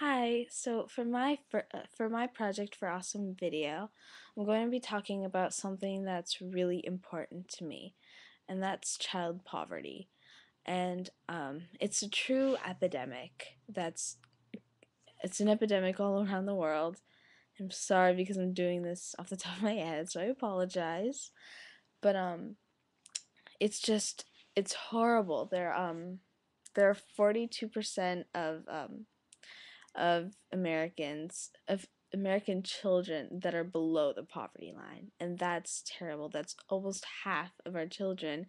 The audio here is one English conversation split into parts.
Hi, so for my project for Awesome Video, I'm going to be talking about something that's really important to me, and that's child poverty. And it's a true epidemic. It's an epidemic all around the world. I'm sorry because I'm doing this off the top of my head, so I apologize. But it's horrible. There are 42% of American children that are below the poverty line, and that's terrible. That's almost half of our children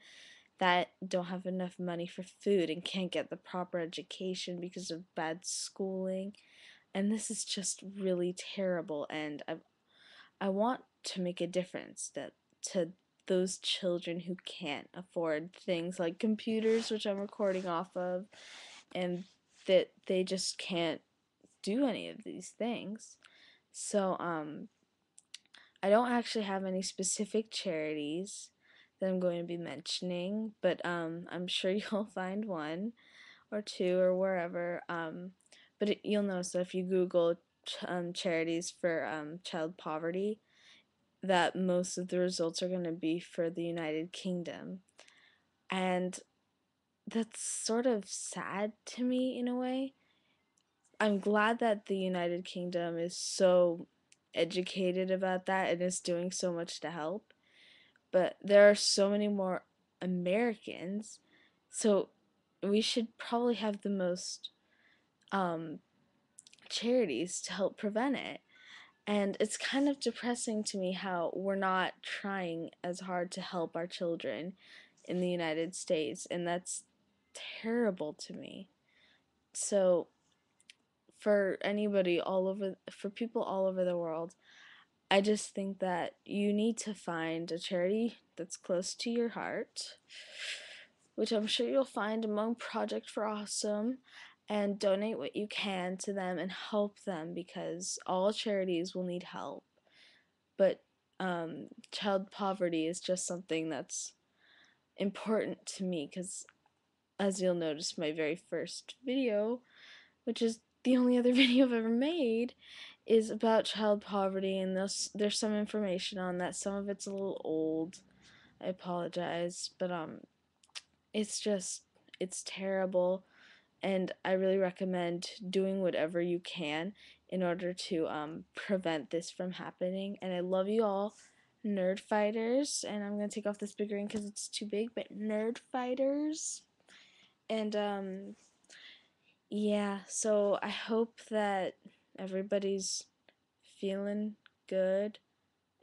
that don't have enough money for food and can't get the proper education because of bad schooling. And this is just really terrible, and I want to make a difference that to those children who can't afford things like computers, which I'm recording off of, and that they just can't do any of these things. So I don't actually have any specific charities that I'm going to be mentioning, but I'm sure you'll find one or two or wherever. But you'll notice that if you Google charities for child poverty, that most of the results are going to be for the United Kingdom. And that's sort of sad to me in a way. I'm glad that the United Kingdom is so educated about that and is doing so much to help. But there are so many more Americans, so we should probably have the most um, charities to help prevent it. And it's kind of depressing to me how we're not trying as hard to help our children in the United States, and that's terrible to me. So for people all over the world, I just think that you need to find a charity that's close to your heart, which I'm sure you'll find among Project for Awesome, and donate what you can to them and help them because all charities will need help. But child poverty is just something that's important to me because, as you'll notice, my very first video, which is the only other video I've ever made, is about child poverty, and there's some information on that. Some of it's a little old. I apologize, but it's terrible, and I really recommend doing whatever you can in order to prevent this from happening. And I love you all, nerd fighters. And I'm gonna take off this big ring because it's too big, but nerd fighters. And yeah, so I hope that everybody's feeling good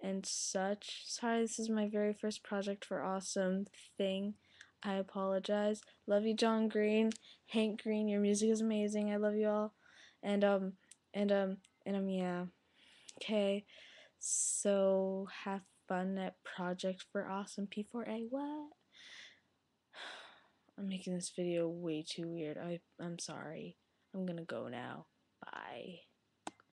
and such. Sorry, this is my very first project for Awesome thing. I apologize. Love you, John Green, Hank Green. Your music is amazing. I love you all. And yeah. Okay. So have fun at Project for Awesome P4a. What? I'm making this video way too weird. I'm sorry. I'm gonna go now. Bye.